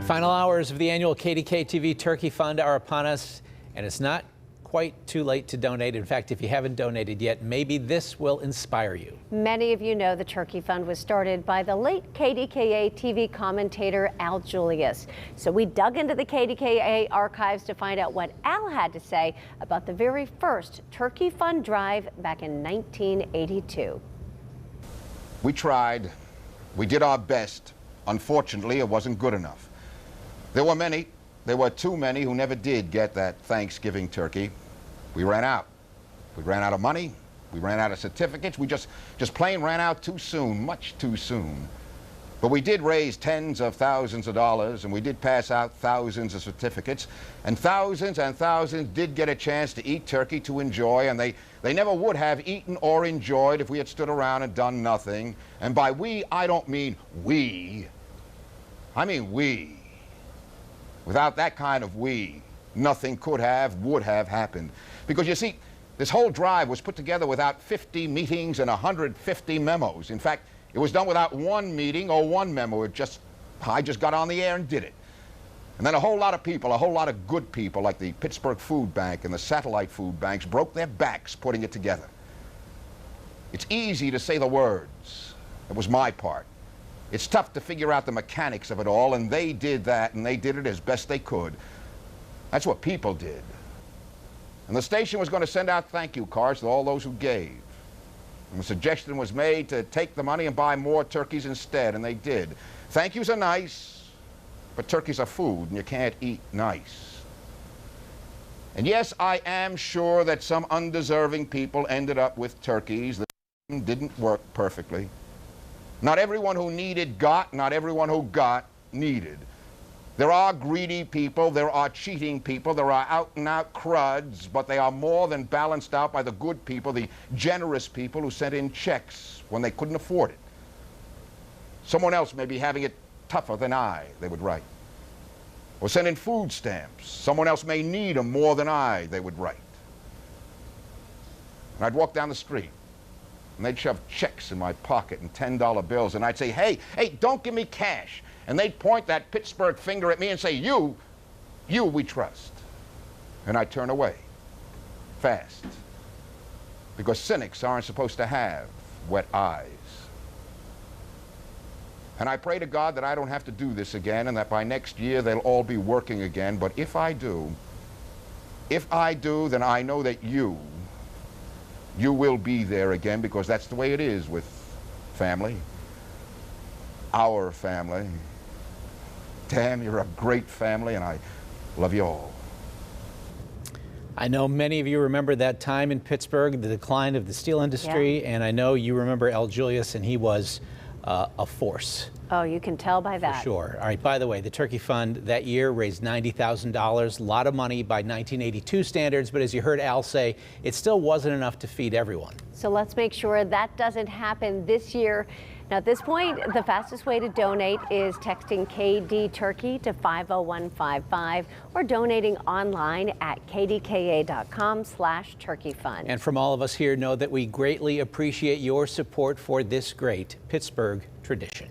Final hours of the annual KDKA-TV Turkey Fund are upon us, and it's not quite too late to donate. In fact, if you haven't donated yet, maybe this will inspire you. Many of you know the Turkey Fund was started by the late KDKA-TV commentator Al Julius. So we dug into the KDKA archives to find out what Al had to say about the very first Turkey Fund drive back in 1982. We tried. We did our best. Unfortunately, it wasn't good enough. There were too many who never did get that Thanksgiving turkey. We ran out. We ran out of money. We ran out of certificates. We just plain ran out too soon, much too soon. But we did raise tens of thousands of dollars, and we did pass out thousands of certificates, and thousands did get a chance to eat turkey to enjoy, and they never would have eaten or enjoyed if we had stood around and done nothing. And by we, I don't mean we. I mean we. Without that kind of we, nothing would have happened. Because you see, this whole drive was put together without 50 meetings and 150 memos. In fact, it was done without one meeting or one memo. I just got on the air and did it. And then a whole lot of people, a whole lot of good people, like the Pittsburgh Food Bank and the satellite food banks, broke their backs putting it together. It's easy to say the words. It was my part. It's tough to figure out the mechanics of it all, and they did that, and they did it as best they could. That's what people did. And the station was going to send out thank you cards to all those who gave. And the suggestion was made to take the money and buy more turkeys instead, and they did. Thank yous are nice, but turkeys are food, and you can't eat nice. And yes, I am sure that some undeserving people ended up with turkeys that didn't work perfectly. Not everyone who needed got, not everyone who got needed. There are greedy people, there are cheating people, there are out-and-out cruds, but they are more than balanced out by the good people, the generous people who sent in checks when they couldn't afford it. Someone else may be having it tougher than I, they would write. Or send in food stamps. Someone else may need them more than I, they would write. And I'd walk down the street, and they'd shove checks in my pocket and $10 bills, and I'd say, hey, don't give me cash. And they'd point that Pittsburgh finger at me and say, you we trust. And I'd turn away, fast. Because cynics aren't supposed to have wet eyes. And I pray to God that I don't have to do this again, and that by next year they'll all be working again. But if I do, then I know that you will be there again, because that's the way it is with family. Our family. Damn, you're a great family, and I love you all. I know many of you remember that time in Pittsburgh, the decline of the steel industry, and I know you remember Al Julius, and he was a force. Oh, you can tell by that. For sure. All right, by the way, the Turkey Fund that year raised $90,000, a lot of money by 1982 standards, but as you heard Al say, it still wasn't enough to feed everyone. So let's make sure that doesn't happen this year. Now, at this point, the fastest way to donate is texting KD Turkey to 50155 or donating online at kdka.com/turkeyfund. And from all of us here, know that we greatly appreciate your support for this great Pittsburgh tradition.